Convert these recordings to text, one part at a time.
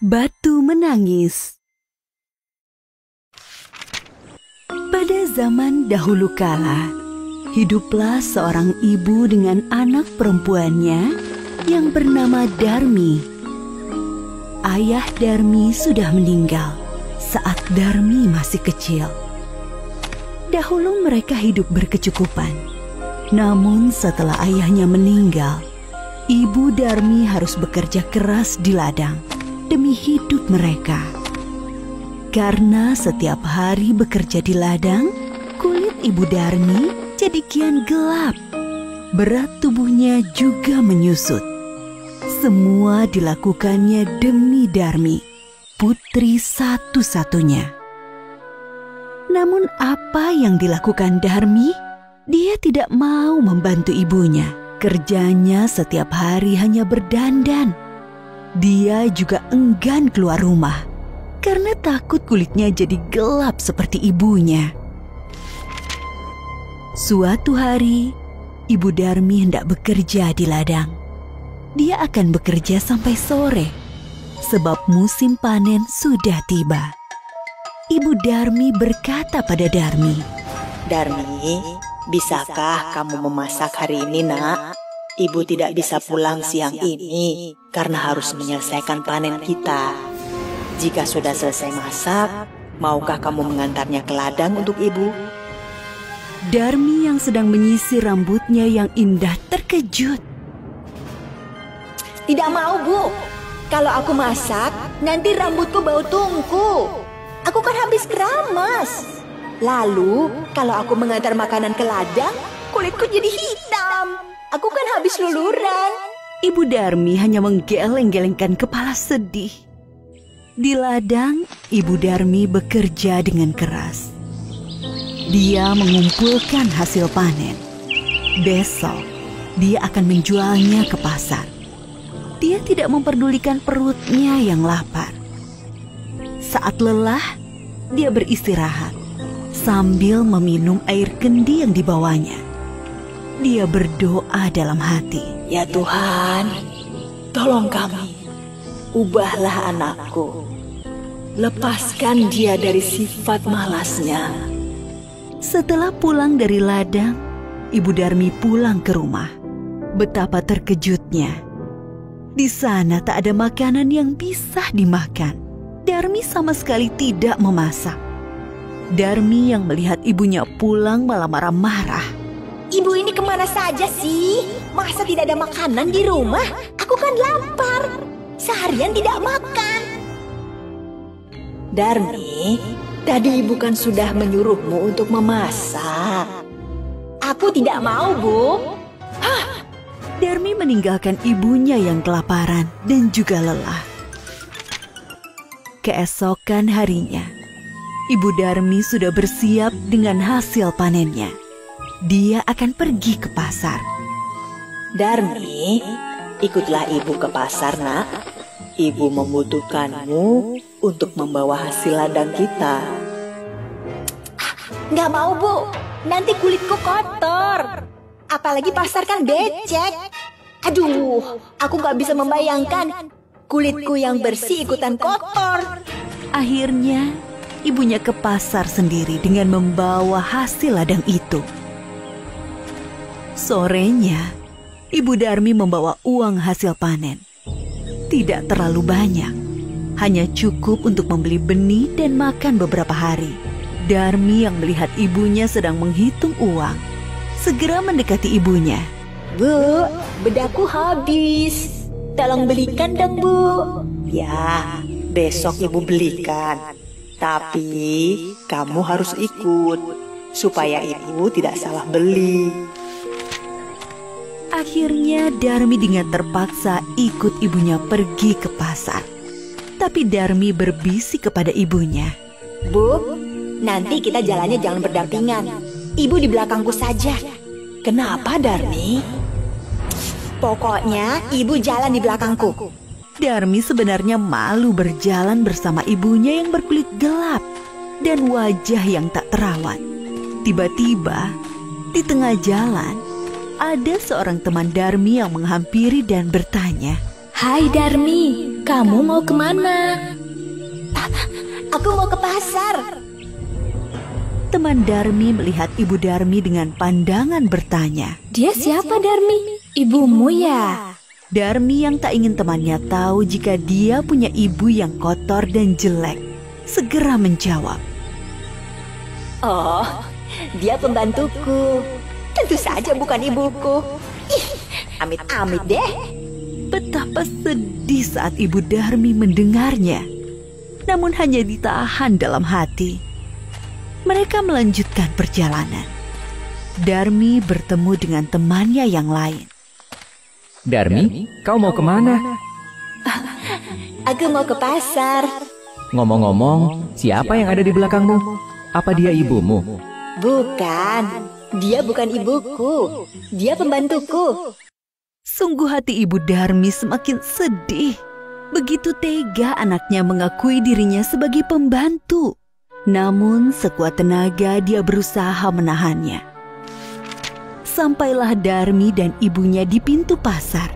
Batu menangis. Pada zaman dahulu kala, hiduplah seorang ibu dengan anak perempuannya yang bernama Darmi. Ayah Darmi sudah meninggal saat Darmi masih kecil. Dahulu mereka hidup berkecukupan. Namun setelah ayahnya meninggal, ibu Darmi harus bekerja keras di ladang demi hidup mereka. Karena setiap hari bekerja di ladang, kulit ibu Darmi jadi kian gelap. Berat tubuhnya juga menyusut. Semua dilakukannya demi Darmi, putri satu-satunya. Namun apa yang dilakukan Darmi? Dia tidak mau membantu ibunya. Kerjanya setiap hari hanya berdandan. Dia juga enggan keluar rumah karena takut kulitnya jadi gelap seperti ibunya. Suatu hari, ibu Darmi hendak bekerja di ladang. Dia akan bekerja sampai sore sebab musim panen sudah tiba. Ibu Darmi berkata pada Darmi, "Darmi, bisakah kamu memasak hari ini, Nak? Ibu tidak bisa pulang siang ini karena harus menyelesaikan panen kita. Jika sudah selesai masak, maukah kamu mengantarnya ke ladang untuk ibu?" Darmi yang sedang menyisir rambutnya yang indah terkejut. "Tidak mau, Bu. Kalau aku masak, nanti rambutku bau tungku. Aku kan habis keramas. Lalu, kalau aku mengantar makanan ke ladang, kulitku jadi hitam. Aku kan habis luluran." Ibu Darmi hanya menggeleng-gelengkan kepala sedih. Di ladang, Ibu Darmi bekerja dengan keras. Dia mengumpulkan hasil panen. Besok, dia akan menjualnya ke pasar. Dia tidak memperdulikan perutnya yang lapar. Saat lelah, dia beristirahat sambil meminum air kendi yang dibawanya. Dia berdoa dalam hati, "Ya Tuhan, tolong kami. Ubahlah anakku. Lepaskan dia dari sifat malasnya." Setelah pulang dari ladang, Ibu Darmi pulang ke rumah. Betapa terkejutnya. Di sana tak ada makanan yang bisa dimakan. Darmi sama sekali tidak memasak. Darmi yang melihat ibunya pulang malah marah-marah. "Ibu ini kemana saja sih? Masa tidak ada makanan di rumah? Aku kan lapar. Seharian tidak makan." "Darmi, tadi ibu kan sudah menyuruhmu untuk memasak." "Aku tidak mau, Bu." Darmi meninggalkan ibunya yang kelaparan dan juga lelah. Keesokan harinya, Ibu Darmi sudah bersiap dengan hasil panennya. Dia akan pergi ke pasar. "Darmi, ikutlah ibu ke pasar, Nak. Ibu membutuhkanmu untuk membawa hasil ladang kita." "Nggak mau, Bu. Nanti kulitku kotor. Apalagi pasar kan becek. Aduh, aku nggak bisa membayangkan kulitku yang bersih ikutan kotor." Akhirnya, ibunya ke pasar sendiri dengan membawa hasil ladang itu. Sorenya, Ibu Darmi membawa uang hasil panen. Tidak terlalu banyak, hanya cukup untuk membeli benih dan makan beberapa hari. Darmi yang melihat ibunya sedang menghitung uang, segera mendekati ibunya. "Bu, bedakku habis. Tolong belikan dong, Bu." "Ya, besok ibu belikan. Tapi kamu harus ikut supaya ibu tidak salah beli." Akhirnya Darmi dengan terpaksa ikut ibunya pergi ke pasar. Tapi Darmi berbisik kepada ibunya. "Bu, nanti kita jalannya jangan berdampingan. Ibu di belakangku saja." "Kenapa, Darmi?" "Pokoknya ibu jalan di belakangku." Darmi sebenarnya malu berjalan bersama ibunya yang berkulit gelap dan wajah yang tak terawat. Tiba-tiba, di tengah jalan, ada seorang teman Darmi yang menghampiri dan bertanya, Hai Darmi, kamu mau kemana? Aku mau ke pasar. Teman Darmi melihat Ibu Darmi dengan pandangan bertanya. Dia siapa Darmi? Ibumu ya? Darmi yang tak ingin temannya tahu jika dia punya ibu yang kotor dan jelek, segera menjawab. Oh, dia pembantuku. Tentu saja bukan ibuku. Ih, amit-amit deh. Betapa sedih saat Ibu Darmi mendengarnya. Namun hanya ditahan dalam hati. Mereka melanjutkan perjalanan. Darmi bertemu dengan temannya yang lain. Darmi, kau mau kemana? Aku mau ke pasar. Ngomong-ngomong, siapa yang ada di belakangmu? Apa dia ibumu? Bukan, dia bukan ibuku. Dia pembantuku. Sungguh hati Ibu Darmi semakin sedih. Begitu tega anaknya mengakui dirinya sebagai pembantu. Namun sekuat tenaga dia berusaha menahannya. Sampailah Darmi dan ibunya di pintu pasar.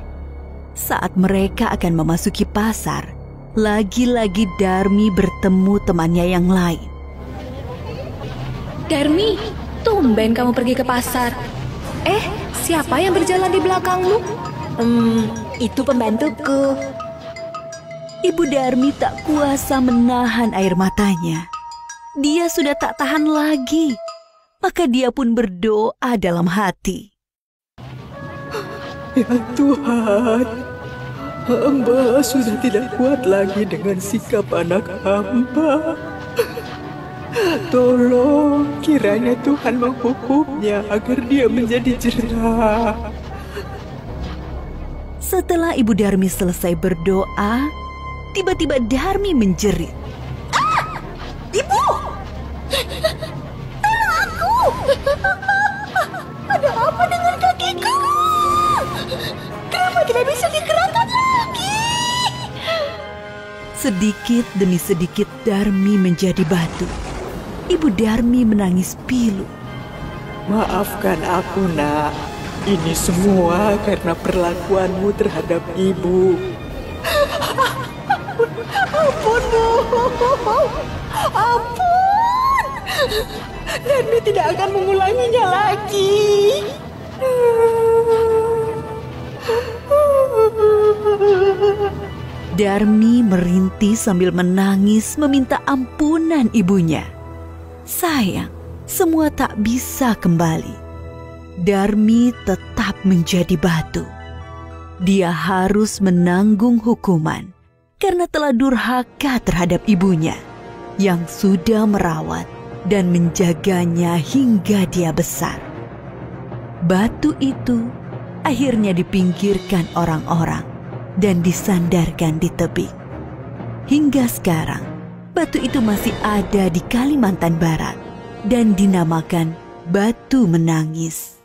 Saat mereka akan memasuki pasar, lagi-lagi Darmi bertemu temannya yang lain. Darmi, tumben kamu pergi ke pasar. Siapa yang berjalan di belakangmu? Itu pembantuku. Ibu Darmi tak kuasa menahan air matanya. Dia sudah tak tahan lagi. Maka dia pun berdoa dalam hati. Ya Tuhan, hamba sudah tidak kuat lagi dengan sikap anak hamba. Tolong kiranya Tuhan menghukumnya agar dia menjadi jerah. Setelah Ibu Darmi selesai berdoa, tiba-tiba Darmi menjerit. Ibu! Ada apa dengan kakiku? Kenapa tidak bisa digerakkan lagi? Sedikit demi sedikit Darmi menjadi batu. Ibu Darmi menangis pilu. Maafkan aku, Nak. Ini semua karena perlakuanmu terhadap ibu. Ampun, Bu. Ampun. Darmi tidak akan mengulanginya lagi. Darmi merintih sambil menangis meminta ampunan ibunya. Sayang, semua tak bisa kembali. Darmi tetap menjadi batu. Dia harus menanggung hukuman karena telah durhaka terhadap ibunya yang sudah merawat dan menjaganya hingga dia besar. Batu itu akhirnya dipinggirkan orang-orang dan disandarkan di tebing. Hingga sekarang, batu itu masih ada di Kalimantan Barat dan dinamakan Batu Menangis.